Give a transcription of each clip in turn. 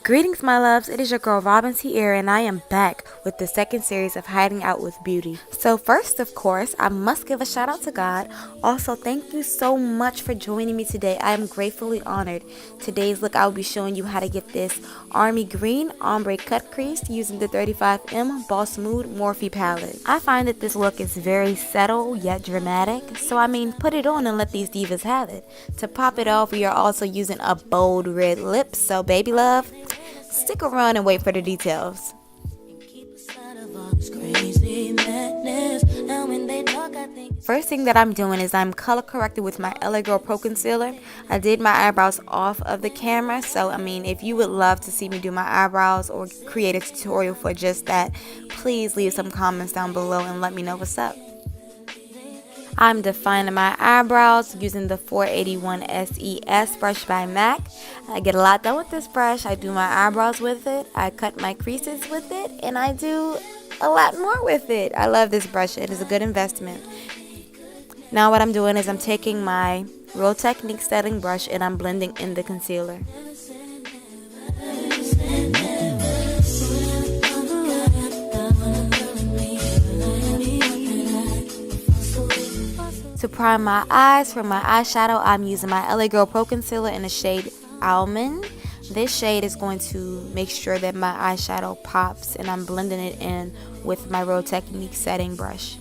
Greetings my loves, it is your girl Robin here and I am back with the second series of Hiding Out with Beauty. So first of course, I must give a shout out to God. Also, thank you so much for joining me today. I am gratefully honored. Today's look, I will be showing you how to get this army green ombre cut crease using the 35M Boss Mood Morphe palette. I find that this look is very subtle yet dramatic, so I mean put it on and let these divas have it. To pop it off, we are also using a bold red lip, so baby love, stick around and wait for the details. First thing that I'm doing is I'm color correcting with my LA Girl Pro Concealer. I did my eyebrows off of the camera, so I mean if you would love to see me do my eyebrows or create a tutorial for just that, please leave some comments down below and let me know what's up. I'm defining my eyebrows using the 481 SES brush by MAC. I get a lot done with this brush. I do my eyebrows with it, I cut my creases with it, and I do a lot more with it. I love this brush. It is a good investment. Now what I'm doing is I'm taking my Real Technique setting brush and I'm blending in the concealer. To prime my eyes for my eyeshadow, I'm using my LA Girl Pro Concealer in the shade Almond. This shade is going to make sure that my eyeshadow pops, and I'm blending it in with my Real Technique setting brush.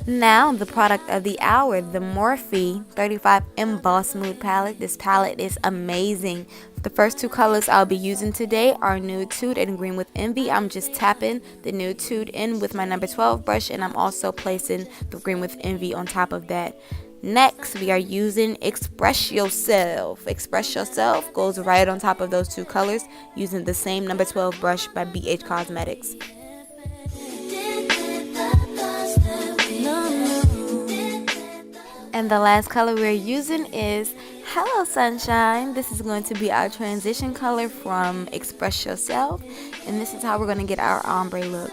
Now the product of the hour, the Morphe 35M Boss Mood palette. This palette is amazing. The first two colors I'll be using today are Nude Tude and Green with Envy. I'm just tapping the Nude Tude in with my number 12 brush, and I'm also placing the Green with Envy on top of that. Next, we are using Express Yourself. Express Yourself goes right on top of those two colors using the same number 12 brush by BH Cosmetics. And the last color we're using is Hello Sunshine. This is going to be our transition color from Express Yourself, and this is how we're going to get our ombre look.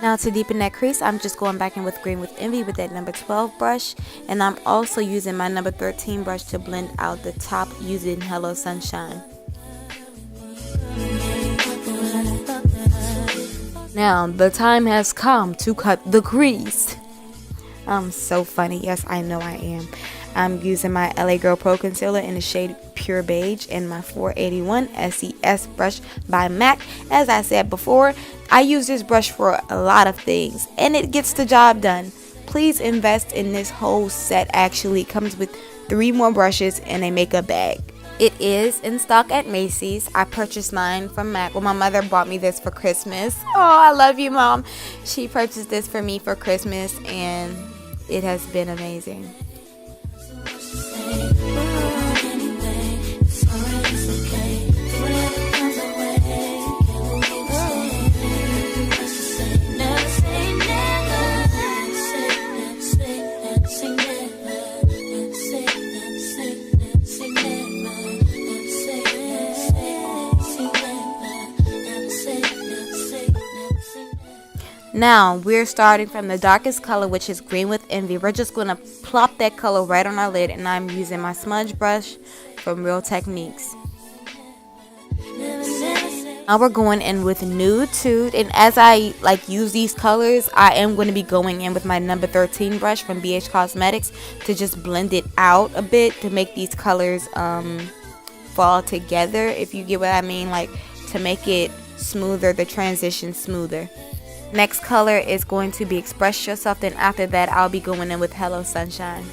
Now to deepen that crease, I'm just going back in with Green with Envy with that number 12 brush, and I'm also using my number 13 brush to blend out the top using Hello Sunshine. Now the time has come to cut the crease. I'm so funny. Yes, I know I am. I'm using my LA Girl Pro Concealer in the shade Pure Beige and my 481 SES brush by MAC. As I said before, I use this brush for a lot of things and it gets the job done. Please invest in this whole set. Actually, it comes with 3 more brushes and a makeup bag. It is in stock at Macy's. I purchased mine from MAC. Well, my mother bought me this for Christmas. Oh, I love you, Mom. She purchased this for me for Christmas, and it has been amazing. Now we're starting from the darkest color, which is Green with Envy. We're just going to plop that color right on our lid, and I'm using my smudge brush from Real Techniques. Now we're going in with Nude Tude, and as I use these colors, I am going to be going in with my number 13 brush from BH Cosmetics to just blend it out a bit to make these colors fall together, if you get what I mean, like to make it smoother, the transition smoother. Next color is going to be Express Yourself, then after that I'll be going in with Hello Sunshine.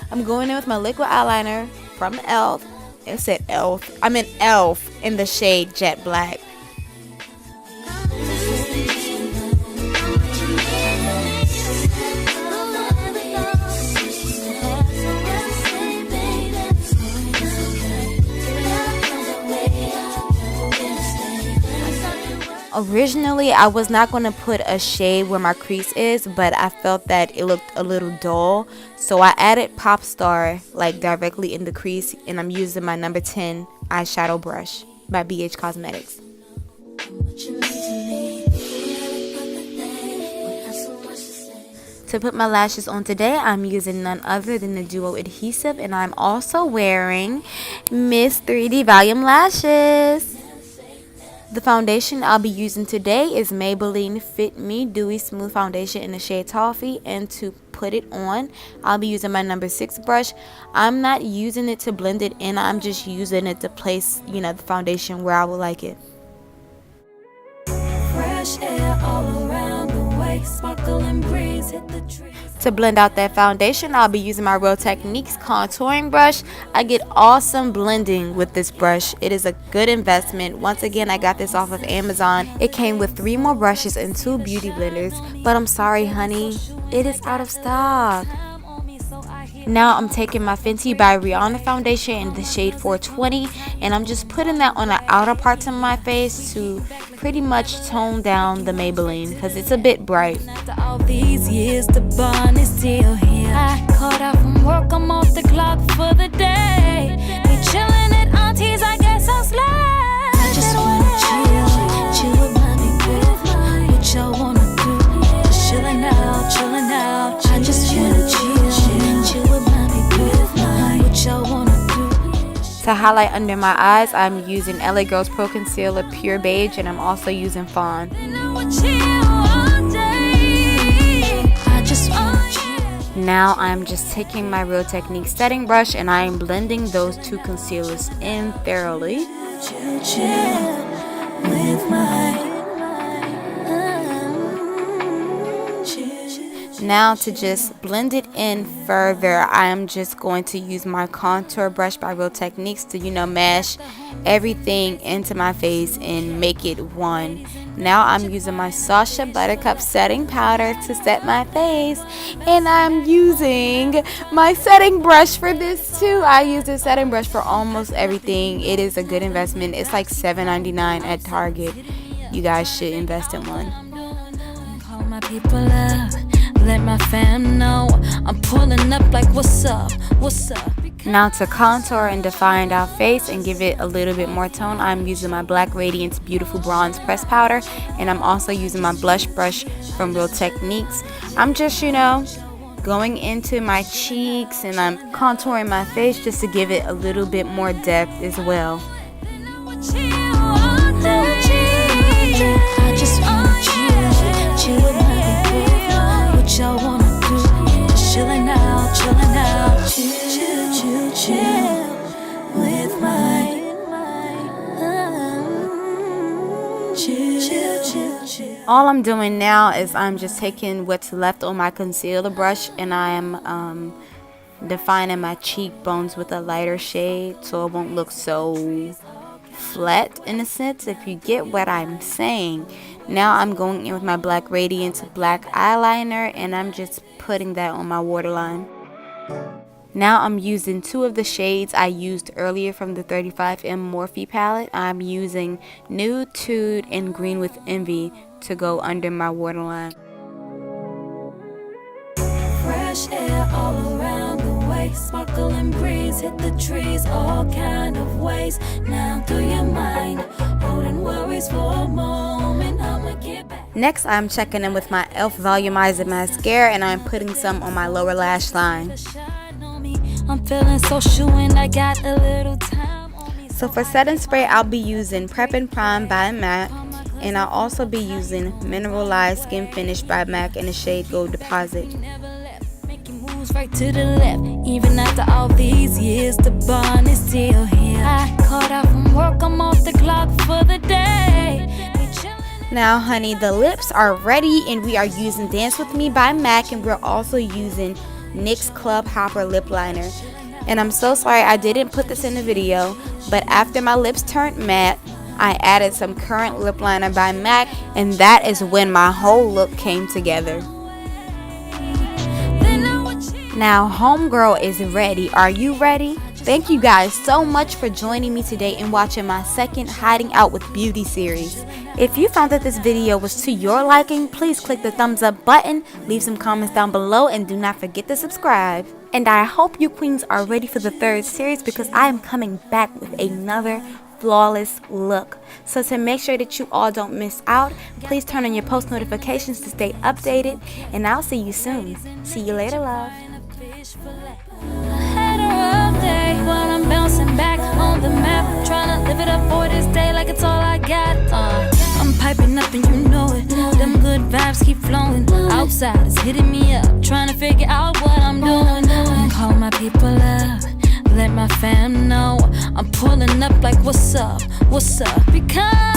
I'm going in with my liquid eyeliner from E.l.f. It said E.l.f. I'm in E.l.f. in the shade Jet Black. Originally, I was not going to put a shade where my crease is, but I felt that it looked a little dull. So I added Popstar like directly in the crease, and I'm using my number 10 eyeshadow brush by BH Cosmetics. To put my lashes on today, I'm using none other than the Duo adhesive, and I'm also wearing Miss 3D Volume Lashes. The foundation I'll be using today is Maybelline Fit Me Dewy Smooth Foundation in the shade Toffee, and to put it on, I'll be using my number 6 brush. I'm not using it to blend it in, I'm just using it to place, the foundation where I would like it. Fresh air all around the way, sparkling breeze hit the trees. To blend out that foundation, I'll be using my Real Techniques contouring brush. I get awesome blending with this brush. It is a good investment. Once again, I got this off of Amazon. It came with 3 more brushes and 2 beauty blenders, but I'm sorry, honey, it is out of stock. Now I'm taking my Fenty by Rihanna foundation in the shade 420, and I'm just putting that on the outer parts of my face to pretty much tone down the Maybelline because it's a bit bright. After all these years, the bond is still here. I caught out from work, I'm off the clock for the day. We chillin' at auntie's, I guess I'll slide. I just wanna chill with mommy, what y'all wanna do? Just chillin' out. I just wanna chill with mommy, what y'all wanna do? To highlight under my eyes, I'm using LA Girls Pro Concealer Pure Beige, and I'm also using Fawn. Now I'm just taking my Real Techniques setting brush and I am blending those 2 concealers in thoroughly. Now to just blend it in further, I am just going to use my contour brush by Real Techniques to, mash everything into my face and make it one. Now I'm using my SACHA Buttercup setting powder to set my face, and I'm using my setting brush for this too. I use this setting brush for almost everything. It is a good investment. It's like $7.99 at Target. You guys should invest in one. Call my people up. Let my fam know I'm pulling up like what's up. Now to contour and define our face and give it a little bit more tone, I'm using my Black Radiance Beautiful Bronze Press Powder, and I'm also using my blush brush from Real Techniques. I'm just, going into my cheeks and I'm contouring my face just to give it a little bit more depth as well. I just wanna chill with my what y'all wanna do? Just chillin' out, chill with my chill. All I'm doing now is I'm just taking what's left on my concealer brush and I am defining my cheekbones with a lighter shade so it won't look so flat in a sense, if you get what I'm saying. Now I'm going in with my Black Radiance black eyeliner and I'm just putting that on my waterline. Now I'm using 2 of the shades I used earlier from the 35M Morphe palette. I'm using Nude, Tude, and Green with Envy to go under my waterline. Fresh air all around the way, sparkling breeze hit the trees all kind of ways. Now through your mind, holding worries for a moment, I'ma get back. Next, I'm checking in with my E.l.f. Volumizer mascara and I'm putting some on my lower lash line. I'm feeling social and I got a little time on me. So for setting spray, I'll be using Prep and Prime by MAC, and I'll also be using Mineralized Skin Finish by MAC in the shade Gold Deposit. Right to the left, even after all these years, the bond is still here. I caught out from work, I'm off the clock for the day. Now, honey, the lips are ready, and we are using Dance With Me by MAC, and we're also using NYX Club Hopper Lip Liner. And I'm so sorry I didn't put this in the video, but after my lips turned matte, I added some Current Lip Liner by MAC, and that is when my whole look came together. Now, homegirl is ready. Are you ready? Thank you guys so much for joining me today and watching my second Hiding Out with Beauty series. If you found that this video was to your liking, please click the thumbs up button, leave some comments down below, and do not forget to subscribe. And I hope you queens are ready for the third series because I am coming back with another flawless look. So to make sure that you all don't miss out, please turn on your post notifications to stay updated, and I'll see you soon. See you later, love. Had a rough day while I'm bouncing back on the map, trying to live it up for this day like it's all I got. I'm piping up and you know it. Them good vibes keep flowing. Outside is hitting me up, trying to figure out what I'm doing. Call my people up, let my fam know I'm pulling up like what's up, because